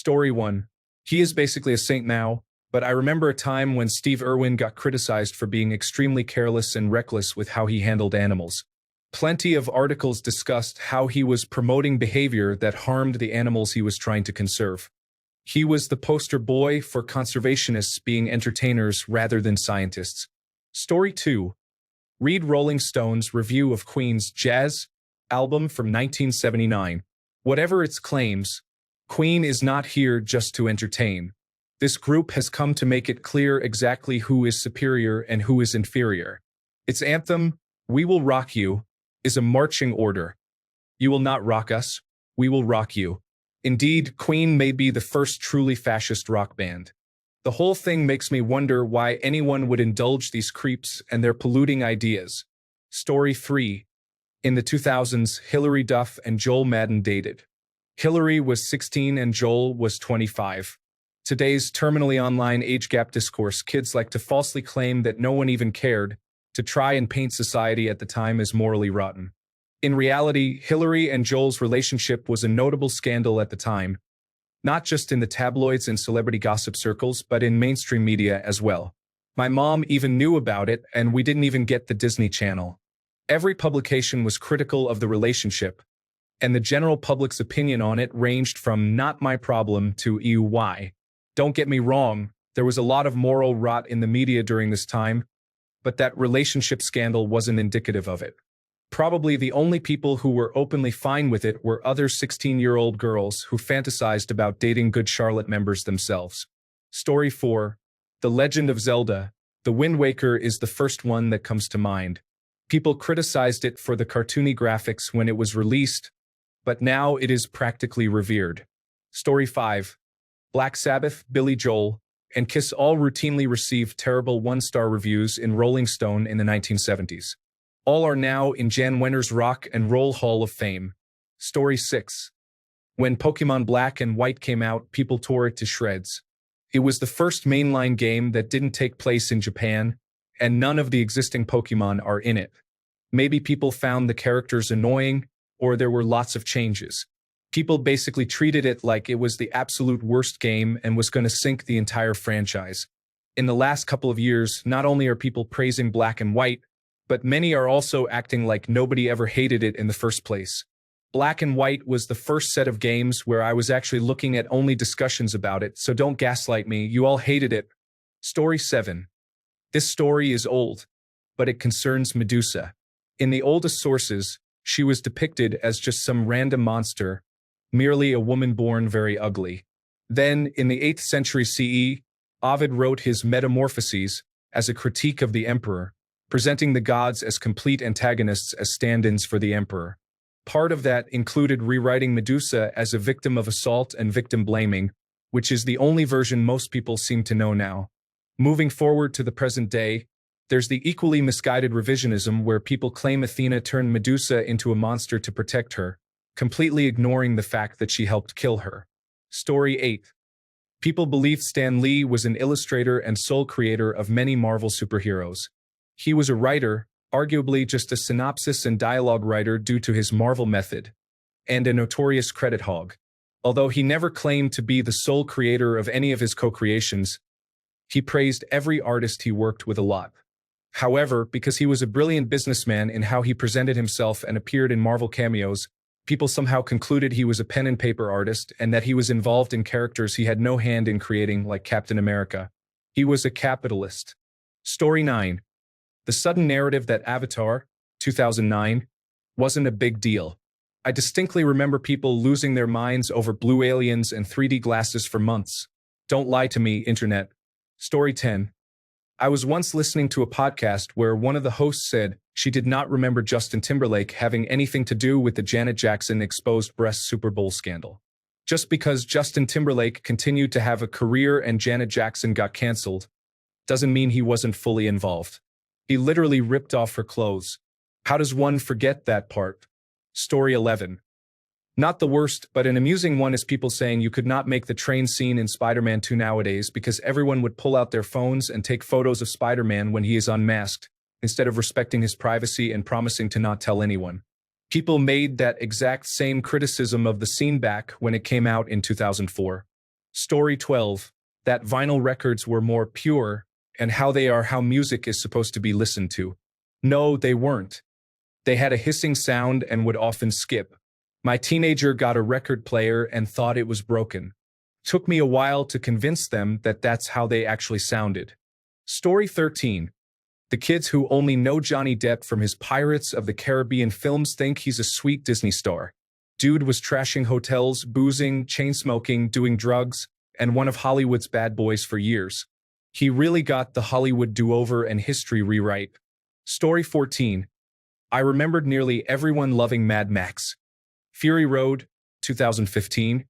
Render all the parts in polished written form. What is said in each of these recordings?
Story 1. He is basically a saint now, but I remember a time when Steve Irwin got criticized for being extremely careless and reckless with how he handled animals. Plenty of articles discussed how he was promoting behavior that harmed the animals he was trying to conserve. He was the poster boy for conservationists being entertainers rather than scientists. Story 2. Read Rolling Stone's review of Queen's Jazz album from 1979. Whatever its claims, Queen is not here just to entertain. This group has come to make it clear exactly who is superior and who is inferior. Its anthem, "We Will Rock You," is a marching order. You will not rock us, we will rock you. Indeed, Queen may be the first truly fascist rock band. The whole thing makes me wonder why anyone would indulge these creeps and their polluting ideas. Story 3. In the 2000s, Hilary Duff and Joel Madden dated. Hilary was 16 and Joel was 25. Today's terminally online age gap discourse, kids like to falsely claim that no one even cared, to try and paint society at the time as morally rotten. In reality, Hilary and Joel's relationship was a notable scandal at the time, not just in the tabloids and celebrity gossip circles, but in mainstream media as well. My mom even knew about it, and we didn't even get the Disney Channel. Every publication was critical of the relationship, and the general public's opinion on it ranged from "not my problem" to "ew, why?" Don't get me wrong, there was a lot of moral rot in the media during this time, but that relationship scandal wasn't indicative of it. Probably the only people who were openly fine with it were other 16-year-old girls who fantasized about dating Good Charlotte members themselves. Story 4. The Legend of Zelda. The Wind Waker is the first one that comes to mind. People criticized it for the cartoony graphics when it was released, but now it is practically revered. Story 5. Black Sabbath, Billy Joel, and Kiss all routinely received terrible one-star reviews in Rolling Stone in the 1970s. All are now in Jan Wenner's Rock and Roll Hall of Fame. Story 6. When Pokemon Black and White came out, people tore it to shreds. It was the first mainline game that didn't take place in Japan, and none of the existing Pokemon are in it. Maybe people found the characters annoying, or there were lots of changes. People basically treated it like it was the absolute worst game and was going to sink the entire franchise. In the last couple of years, not only are people praising Black and White, but many are also acting like nobody ever hated it in the first place. Black and White was the first set of games where I was actually looking at only discussions about it, so don't gaslight me, you all hated it. Story 7. This story is old, but it concerns Medusa. In the oldest sources, she was depicted as just some random monster, merely a woman born very ugly. Then, in the 8th century CE, Ovid wrote his Metamorphoses as a critique of the emperor, presenting the gods as complete antagonists as stand-ins for the emperor. Part of that included rewriting Medusa as a victim of assault and victim blaming, which is the only version most people seem to know now. Moving forward to the present day, there's the equally misguided revisionism where people claim Athena turned Medusa into a monster to protect her, completely ignoring the fact that she helped kill her. Story 8. People believed Stan Lee was an illustrator and sole creator of many Marvel superheroes. He was a writer, arguably just a synopsis and dialogue writer due to his Marvel method, and a notorious credit hog. Although he never claimed to be the sole creator of any of his co-creations, he praised every artist he worked with a lot. However, because he was a brilliant businessman in how he presented himself and appeared in Marvel cameos, people somehow concluded he was a pen and paper artist and that he was involved in characters he had no hand in creating, like Captain America. He was a capitalist. Story 9. The sudden narrative that Avatar, 2009, wasn't a big deal. I distinctly remember people losing their minds over blue aliens and 3D glasses for months. Don't lie to me, internet. Story 10. I was once listening to a podcast where one of the hosts said she did not remember Justin Timberlake having anything to do with the Janet Jackson exposed breast Super Bowl scandal. Just because Justin Timberlake continued to have a career and Janet Jackson got canceled, doesn't mean he wasn't fully involved. He literally ripped off her clothes. How does one forget that part? Story 11. Not the worst, but an amusing one is people saying you could not make the train scene in Spider-Man 2 nowadays because everyone would pull out their phones and take photos of Spider-Man when he is unmasked, instead of respecting his privacy and promising to not tell anyone. People made that exact same criticism of the scene back when it came out in 2004. Story 12. That vinyl records were more pure, and how they are how music is supposed to be listened to. No, they weren't. They had a hissing sound and would often skip. My teenager got a record player and thought it was broken. Took me a while to convince them that that's how they actually sounded. Story 13. The kids who only know Johnny Depp from his Pirates of the Caribbean films think he's a sweet Disney star. Dude was trashing hotels, boozing, chain-smoking, doing drugs, and one of Hollywood's bad boys for years. He really got the Hollywood do-over and history rewrite. Story 14. I remembered nearly everyone loving Mad Max. Fury Road, 2015,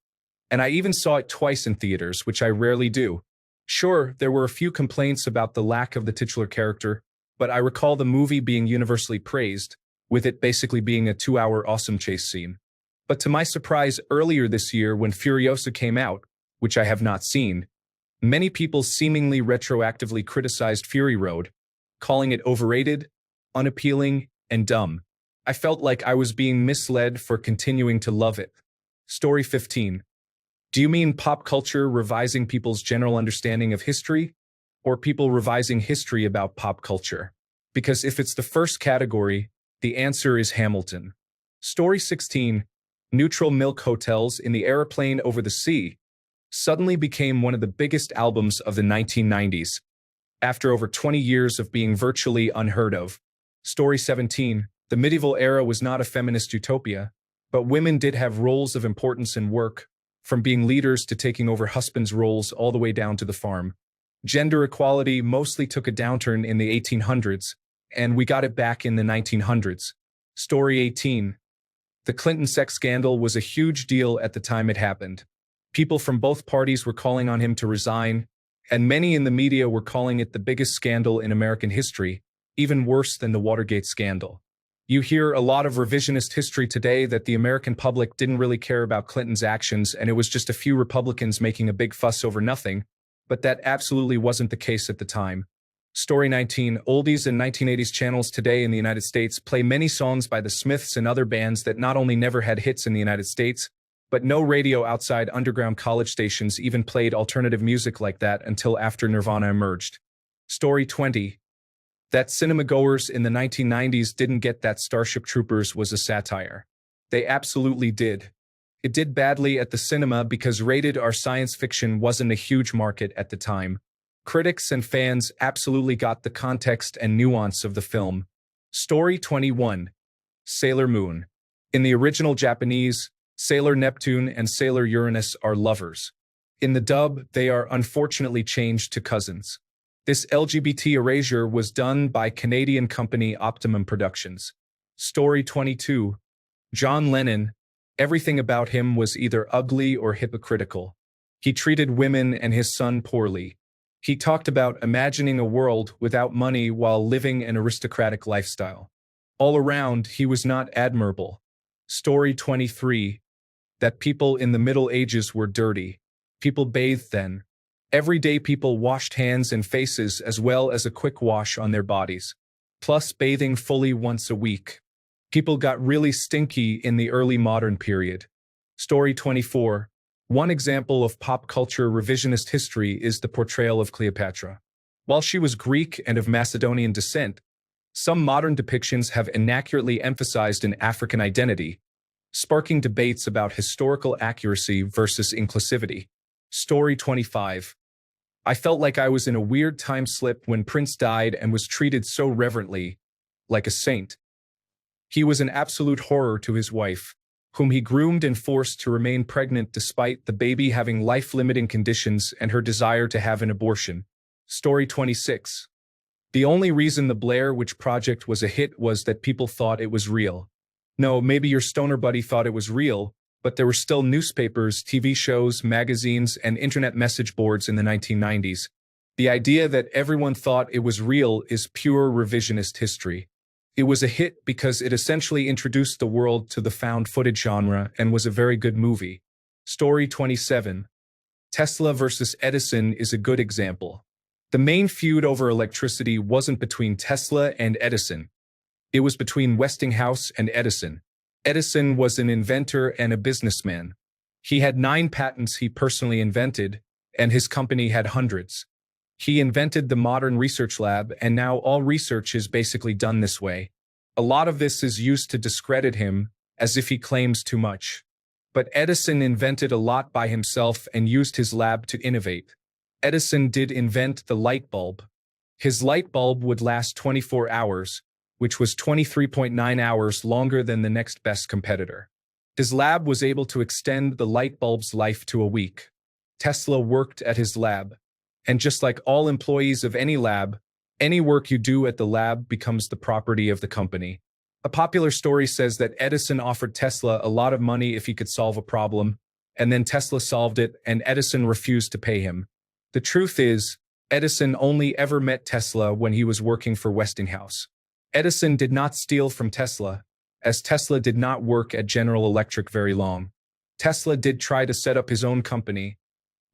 and I even saw it twice in theaters, which I rarely do. Sure, there were a few complaints about the lack of the titular character, but I recall the movie being universally praised, with it basically being a 2-hour awesome chase scene. But to my surprise, earlier this year when Furiosa came out, which I have not seen, many people seemingly retroactively criticized Fury Road, calling it overrated, unappealing, and dumb. I felt like I was being misled for continuing to love it. Story 15. Do you mean pop culture revising people's general understanding of history, or people revising history about pop culture? Because if it's the first category, the answer is Hamilton. Story 16. Neutral Milk Hotels in the Aeroplane Over the Sea suddenly became one of the biggest albums of the 1990s, after over 20 years of being virtually unheard of. Story 17. The medieval era was not a feminist utopia, but women did have roles of importance in work, from being leaders to taking over husbands' roles all the way down to the farm. Gender equality mostly took a downturn in the 1800s, and we got it back in the 1900s. Story 18. The Clinton sex scandal was a huge deal at the time it happened. People from both parties were calling on him to resign, and many in the media were calling it the biggest scandal in American history, even worse than the Watergate scandal. You hear a lot of revisionist history today that the American public didn't really care about Clinton's actions and it was just a few Republicans making a big fuss over nothing, but that absolutely wasn't the case at the time. Story 19. Oldies and 1980s channels today in the United States play many songs by the Smiths and other bands that not only never had hits in the United States, but no radio outside underground college stations even played alternative music like that until after Nirvana emerged. Story 20. That cinema-goers in the 1990s didn't get that Starship Troopers was a satire. They absolutely did. It did badly at the cinema because rated R science fiction wasn't a huge market at the time. Critics and fans absolutely got the context and nuance of the film. Story 21. Sailor Moon. In the original Japanese, Sailor Neptune and Sailor Uranus are lovers. In the dub, they are unfortunately changed to cousins. This LGBT erasure was done by Canadian company Optimum Productions. Story 22. John Lennon. Everything about him was either ugly or hypocritical. He treated women and his son poorly. He talked about imagining a world without money while living an aristocratic lifestyle. All around, he was not admirable. Story 23. That people in the Middle Ages were dirty. People bathed then. Everyday people washed hands and faces as well as a quick wash on their bodies. Plus bathing fully once a week. People got really stinky in the early modern period. Story 24. One example of pop culture revisionist history is the portrayal of Cleopatra. While she was Greek and of Macedonian descent, some modern depictions have inaccurately emphasized an African identity, sparking debates about historical accuracy versus inclusivity. Story 25. I felt like I was in a weird time slip when Prince died and was treated so reverently, like a saint. He was an absolute horror to his wife, whom he groomed and forced to remain pregnant despite the baby having life-limiting conditions and her desire to have an abortion. Story 26. The only reason the Blair Witch Project was a hit was that people thought it was real. No, maybe your stoner buddy thought it was real, but there were still newspapers, TV shows, magazines, and internet message boards in the 1990s. The idea that everyone thought it was real is pure revisionist history. It was a hit because it essentially introduced the world to the found footage genre and was a very good movie. Story 27. Tesla versus Edison is a good example. The main feud over electricity wasn't between Tesla and Edison. It was between Westinghouse and Edison. Edison was an inventor and a businessman. He had 9 patents he personally invented, and his company had hundreds. He invented the modern research lab, and now all research is basically done this way. A lot of this is used to discredit him, as if he claims too much. But Edison invented a lot by himself and used his lab to innovate. Edison did invent the light bulb. His light bulb would last 24 hours, which was 23.9 hours longer than the next best competitor. His lab was able to extend the light bulb's life to a week. Tesla worked at his lab. And just like all employees of any lab, any work you do at the lab becomes the property of the company. A popular story says that Edison offered Tesla a lot of money if he could solve a problem, and then Tesla solved it and Edison refused to pay him. The truth is, Edison only ever met Tesla when he was working for Westinghouse. Edison did not steal from Tesla, as Tesla did not work at General Electric very long. Tesla did try to set up his own company,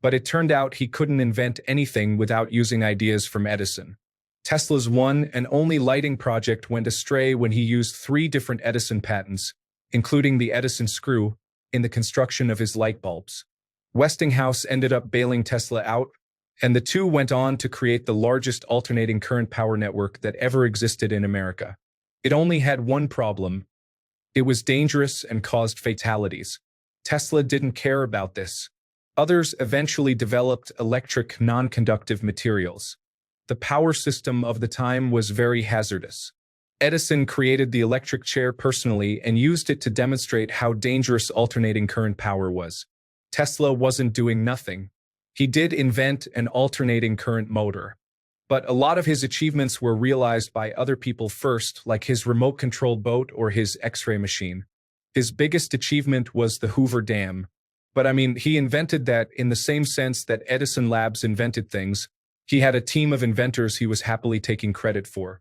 but it turned out he couldn't invent anything without using ideas from Edison. Tesla's one and only lighting project went astray when he used 3 different Edison patents, including the Edison screw, in the construction of his light bulbs. Westinghouse ended up bailing Tesla out, and the two went on to create the largest alternating current power network that ever existed in America. It only had one problem. It was dangerous and caused fatalities. Tesla didn't care about this. Others eventually developed electric non-conductive materials. The power system of the time was very hazardous. Edison created the electric chair personally and used it to demonstrate how dangerous alternating current power was. Tesla wasn't doing nothing. He did invent an alternating current motor. But a lot of his achievements were realized by other people first, like his remote-controlled boat or his X-ray machine. His biggest achievement was the Hoover Dam. But he invented that in the same sense that Edison Labs invented things. He had a team of inventors he was happily taking credit for.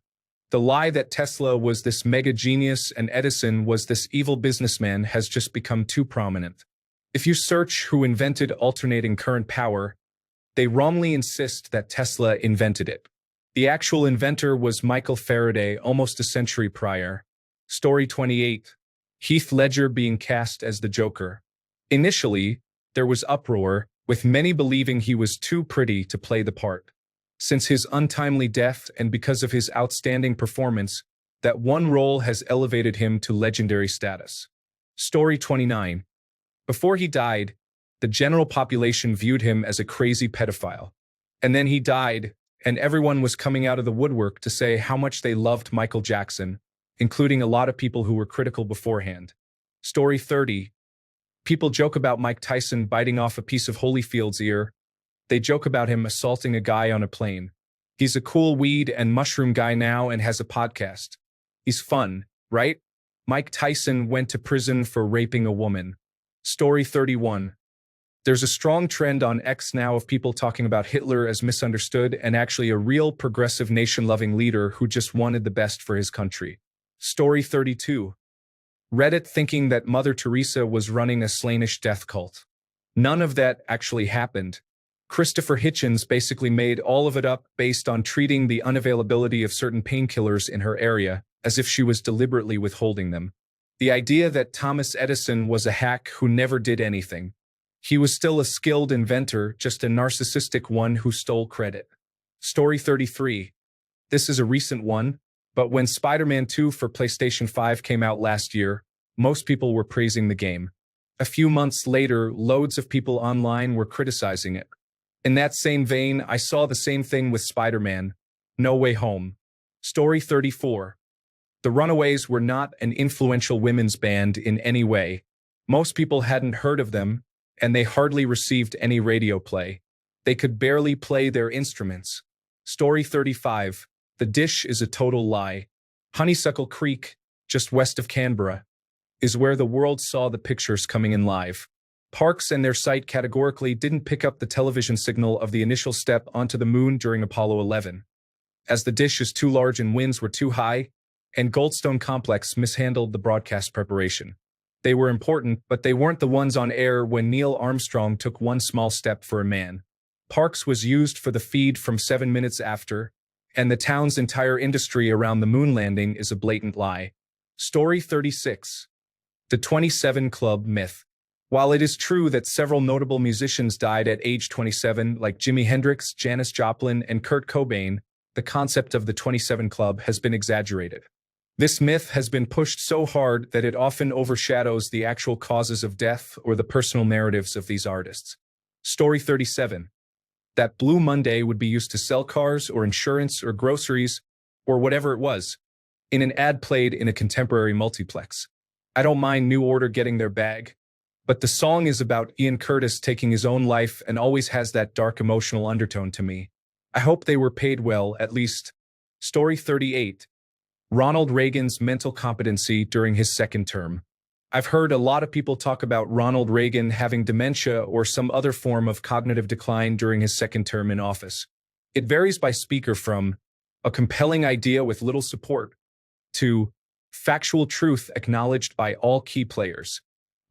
The lie that Tesla was this mega genius and Edison was this evil businessman has just become too prominent. If you search who invented alternating current power, they wrongly insist that Tesla invented it. The actual inventor was Michael Faraday almost a century prior. Story 28. Heath Ledger being cast as the Joker. Initially, there was uproar, with many believing he was too pretty to play the part. Since his untimely death and because of his outstanding performance, that one role has elevated him to legendary status. Story 29. Before he died, the general population viewed him as a crazy pedophile. And then he died, and everyone was coming out of the woodwork to say how much they loved Michael Jackson, including a lot of people who were critical beforehand. Story 30. People joke about Mike Tyson biting off a piece of Holyfield's ear. They joke about him assaulting a guy on a plane. He's a cool weed and mushroom guy now and has a podcast. He's fun, right? Mike Tyson went to prison for raping a woman. Story 31. There's a strong trend on X now of people talking about Hitler as misunderstood and actually a real progressive nation-loving leader who just wanted the best for his country. Story 32. Reddit thinking that Mother Teresa was running a Slanish death cult. None of that actually happened. Christopher Hitchens basically made all of it up based on treating the unavailability of certain painkillers in her area as if she was deliberately withholding them. The idea that Thomas Edison was a hack who never did anything. He was still a skilled inventor, just a narcissistic one who stole credit. Story 33. This is a recent one, but when Spider-Man 2 for PlayStation 5 came out last year, most people were praising the game. A few months later, loads of people online were criticizing it. In that same vein, I saw the same thing with Spider-Man: No Way Home. Story 34. The Runaways were not an influential women's band in any way. Most people hadn't heard of them, and they hardly received any radio play. They could barely play their instruments. Story 35. The Dish is a total lie. Honeysuckle Creek, just west of Canberra, is where the world saw the pictures coming in live. Parkes and their site categorically didn't pick up the television signal of the initial step onto the moon during Apollo 11. As the dish is too large and winds were too high, and Goldstone Complex mishandled the broadcast preparation. They were important, but they weren't the ones on air when Neil Armstrong took one small step for a man. Parkes was used for the feed from 7 minutes after, and the town's entire industry around the moon landing is a blatant lie. Story 36. The 27 Club myth. While it is true that several notable musicians died at age 27, like Jimi Hendrix, Janis Joplin, and Kurt Cobain, the concept of the 27 Club has been exaggerated. This myth has been pushed so hard that it often overshadows the actual causes of death or the personal narratives of these artists. Story 37. That Blue Monday would be used to sell cars or insurance or groceries or whatever it was, in an ad played in a contemporary multiplex. I don't mind New Order getting their bag, but the song is about Ian Curtis taking his own life and always has that dark emotional undertone to me. I hope they were paid well, at least. Story 38. Ronald Reagan's mental competency during his second term. I've heard a lot of people talk about Ronald Reagan having dementia or some other form of cognitive decline during his second term in office. It varies by speaker from a compelling idea with little support to factual truth acknowledged by all key players.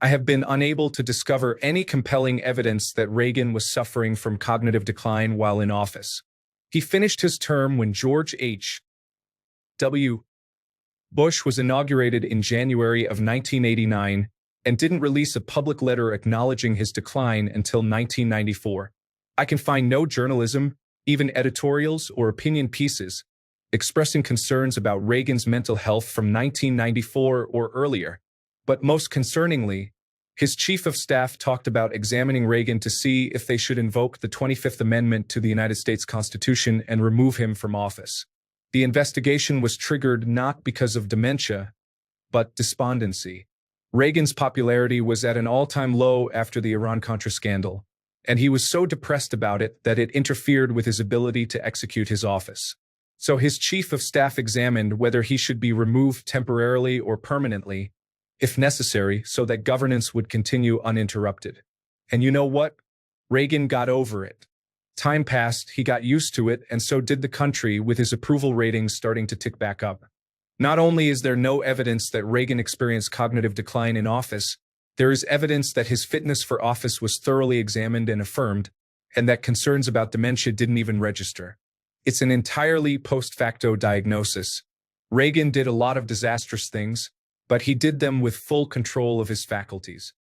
I have been unable to discover any compelling evidence that Reagan was suffering from cognitive decline while in office. He finished his term when George H.W. Bush was inaugurated in January of 1989 and didn't release a public letter acknowledging his decline until 1994. I can find no journalism, even editorials or opinion pieces, expressing concerns about Reagan's mental health from 1994 or earlier. But most concerningly, his chief of staff talked about examining Reagan to see if they should invoke the 25th Amendment to the United States Constitution and remove him from office. The investigation was triggered not because of dementia, but despondency. Reagan's popularity was at an all-time low after the Iran-Contra scandal, and he was so depressed about it that it interfered with his ability to execute his office. So his chief of staff examined whether he should be removed temporarily or permanently, if necessary, so that governance would continue uninterrupted. And you know what? Reagan got over it. Time passed, he got used to it, and so did the country, with his approval ratings starting to tick back up. Not only is there no evidence that Reagan experienced cognitive decline in office, there is evidence that his fitness for office was thoroughly examined and affirmed, and that concerns about dementia didn't even register. It's an entirely post-facto diagnosis. Reagan did a lot of disastrous things, but he did them with full control of his faculties.